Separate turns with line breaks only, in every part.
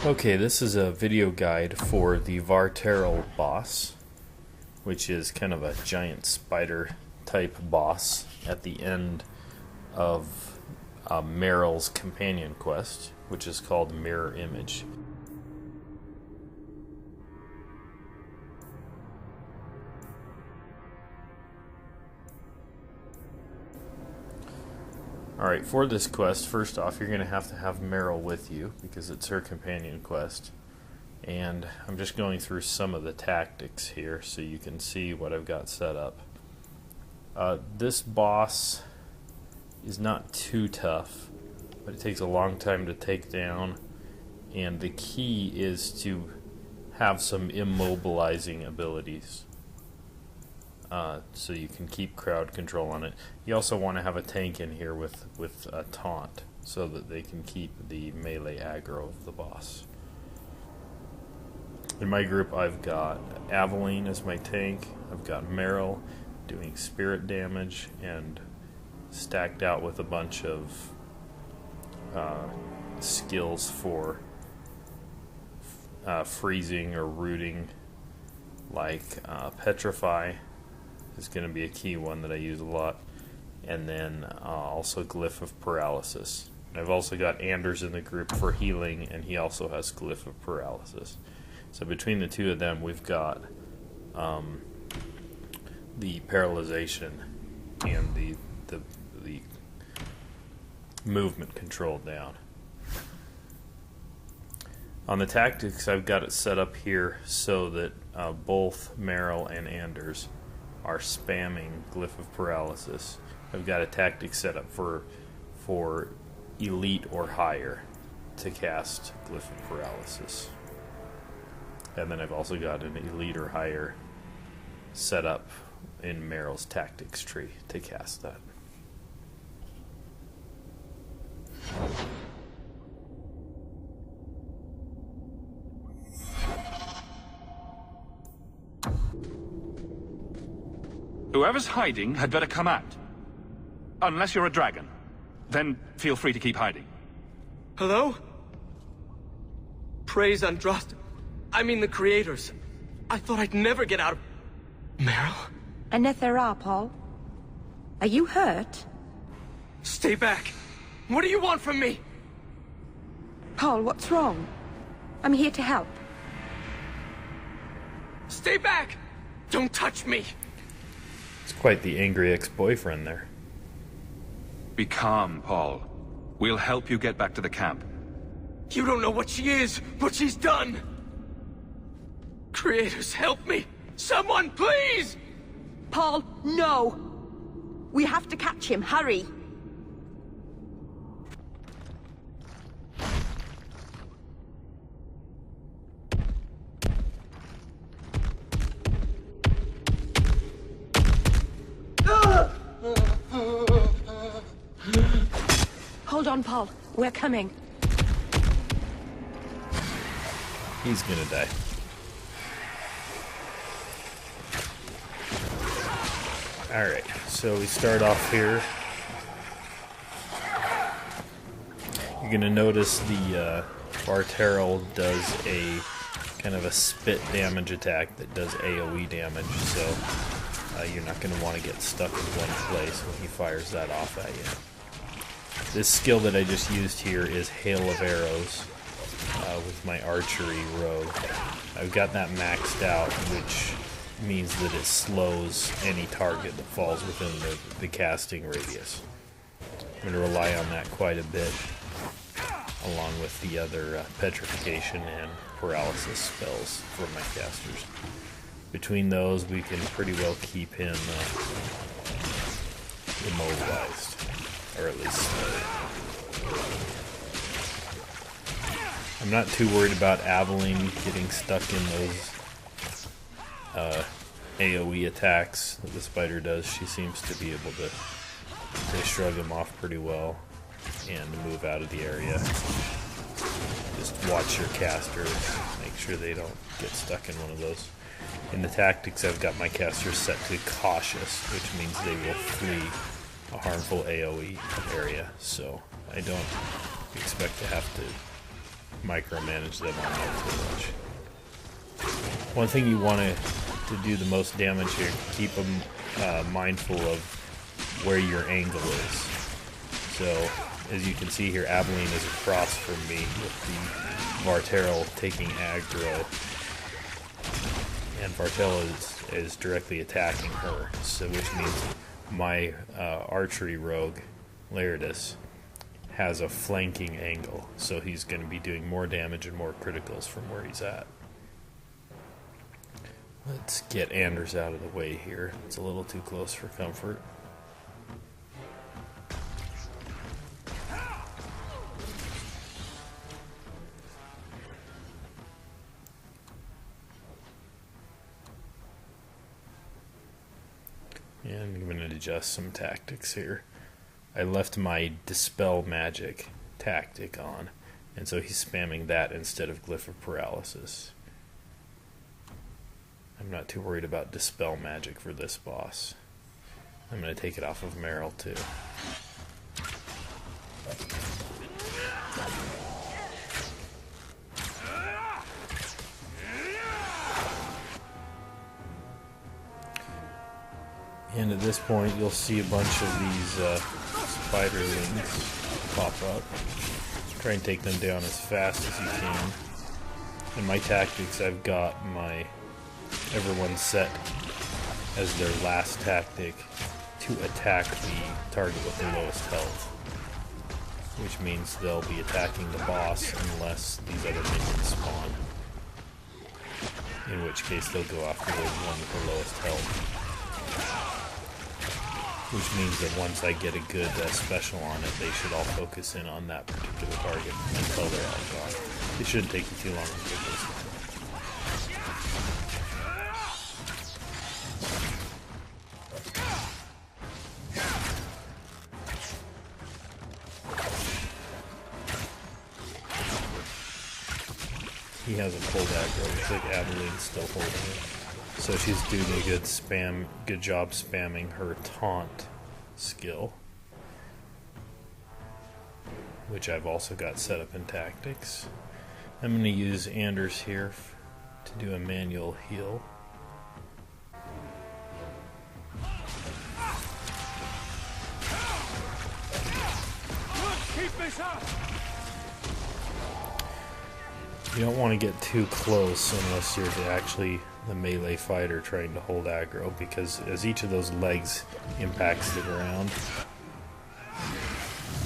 Okay, this is a video guide for the Varterral boss, which is kind of a giant spider type boss at the end of Merrill's companion quest, which is called Mirror Image. Alright, for this quest, first off, you're going to have Merrill with you because it's her companion quest. And I'm just going through some of the tactics here so you can see what I've got set up. This boss is not too tough, but it takes a long time to take down. And the key is to have some immobilizing abilities. So you can keep crowd control on it. You also want to have a tank in here with a taunt so that they can keep the melee aggro of the boss. In my group I've got Aveline as my tank, I've got Merrill doing spirit damage and stacked out with a bunch of skills for freezing or rooting, like Petrify is going to be a key one that I use a lot, and then also Glyph of Paralysis. I've also got Anders in the group for healing, and he also has Glyph of Paralysis. So between the two of them, we've got the paralyzation and the movement control down. On the tactics, I've got it set up here so that both Merrill and Anders are spamming Glyph of Paralysis. I've got a tactic set up for elite or higher to cast Glyph of Paralysis. And then I've also got an elite or higher set up in Merrill's tactics tree to cast that.
Whoever's hiding had better come out. Unless you're a dragon. Then feel free to keep hiding.
Hello? Praise Andraste. I mean the creators. I thought I'd never get out of... Merrill?
Varterral, Paul. Are you hurt?
Stay back. What do you want from me?
Paul, what's wrong? I'm here to help.
Stay back! Don't touch me!
It's quite the angry ex-boyfriend there.
Be calm, Paul. We'll help you get back to the camp.
You don't know what she is, what she's done! Creators, help me! Someone, please!
Paul, no! We have to catch him. Hurry! Hold on, Paul. We're coming.
He's gonna die. Alright, so we start off here. You're gonna notice the Varterral does a kind of a spit damage attack that does AoE damage, so you're not gonna want to get stuck in one place when he fires that off at you. This skill that I just used here is Hail of Arrows with my archery rogue. I've got that maxed out, which means that it slows any target that falls within the casting radius. I'm going to rely on that quite a bit, along with the other petrification and paralysis spells for my casters. Between those, we can pretty well keep him immobilized. Or at least I'm not too worried about Aveline getting stuck in those AoE attacks that the spider does. She seems to be able to shrug them off pretty well and move out of the area. Just watch your casters, make sure they don't get stuck in one of those. In the tactics, I've got my casters set to cautious, which means they will flee a harmful AoE area, so I don't expect to have to micromanage them on that too much. One thing you want to do the most damage here, keep them mindful of where your angle is. So, as you can see here, Abilene is across from me with the Varterral taking aggro. And Varterral is directly attacking her, so which means my archery rogue, Laerdus, has a flanking angle, so he's going to be doing more damage and more criticals from where he's at. Let's get Anders out of the way here. It's a little too close for comfort. And I'm going to adjust some tactics here. I left my Dispel Magic tactic on, and so he's spamming that instead of Glyph of Paralysis. I'm not too worried about Dispel Magic for this boss. I'm going to take it off of Merrill too. And at this point, you'll see a bunch of these spiderlings pop up. Try and take them down as fast as you can. In my tactics, I've got everyone set as their last tactic to attack the target with the lowest health. Which means they'll be attacking the boss unless these other minions spawn. In which case they'll go after the one with the lowest health. Which means that once I get a good special on it, they should all focus in on that particular target until they're all gone. It shouldn't take you too long to get this. He hasn't pulled aggro. Looks like Abilene's still holding it. So she's doing a good job spamming her taunt skill, which I've also got set up in tactics. I'm going to use Anders here to do a manual heal.
Keep this up!
You don't want to get too close unless you're actually the melee fighter trying to hold aggro, because as each of those legs impacts the ground,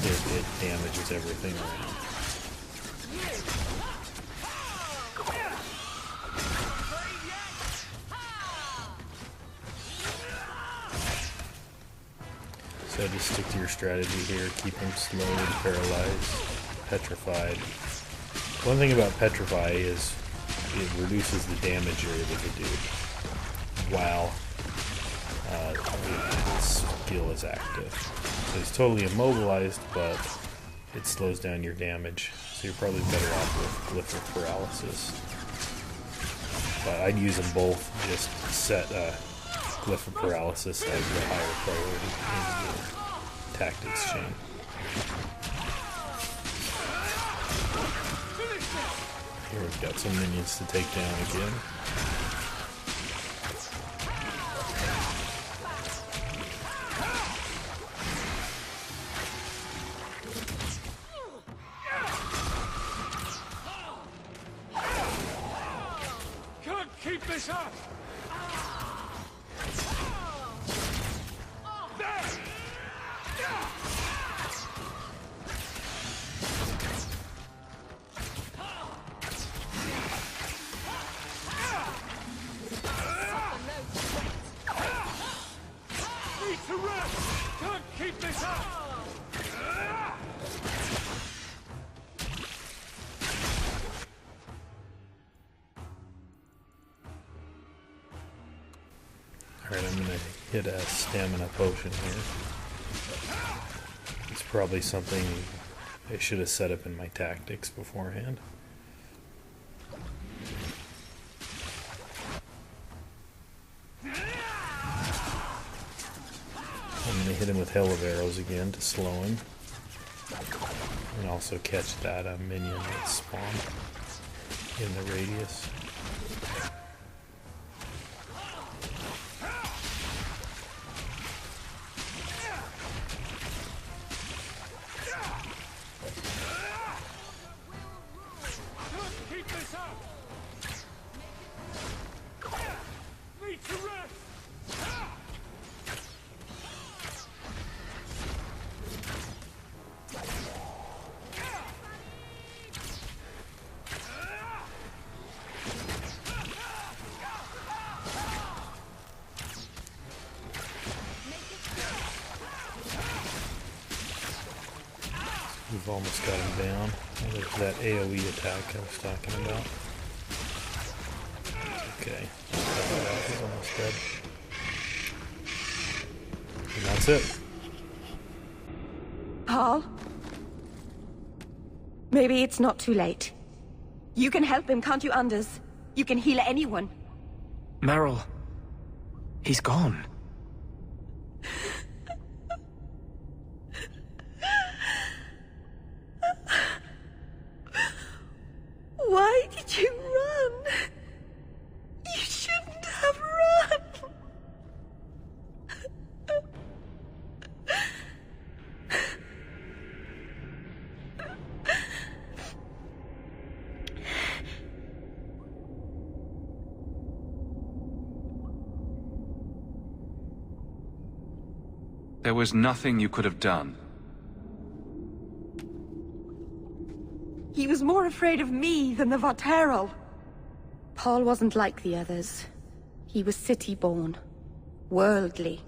it damages everything around. So just stick to your strategy here, keep them slowed, paralyzed, petrified. One thing about Petrify is it reduces the damage you're able to do while the skill is active. So he's totally immobilized, but it slows down your damage. So you're probably better off with Glyph of Paralysis. But I'd use them both, just set Glyph of Paralysis as the higher priority in your tactics chain. Here we've got some minions to take down again.
Can't keep this up! Can't keep this up!
Alright, I'm going to hit a stamina potion here. It's probably something I should have set up in my tactics beforehand. I'm going to hit him with Hail of Arrows again to slow him. And also catch that minion that spawned in the radius.
Keep this up! Need to rest!
We've almost got him down. There's that AoE attack I was talking about. Okay. He's almost dead. And that's it.
Paul? Maybe it's not too late. You can help him, can't you, Anders? You can heal anyone.
Merrill. He's gone.
Why did you run? You shouldn't have run.
There was nothing you could have done.
He was more afraid of me than the Varterral. Paul wasn't like the others. He was city-born, worldly.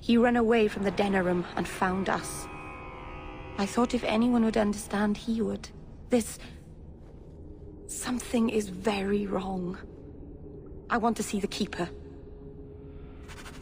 He ran away from the Denerim and found us. I thought if anyone would understand, he would. Something is very wrong. I want to see the Keeper.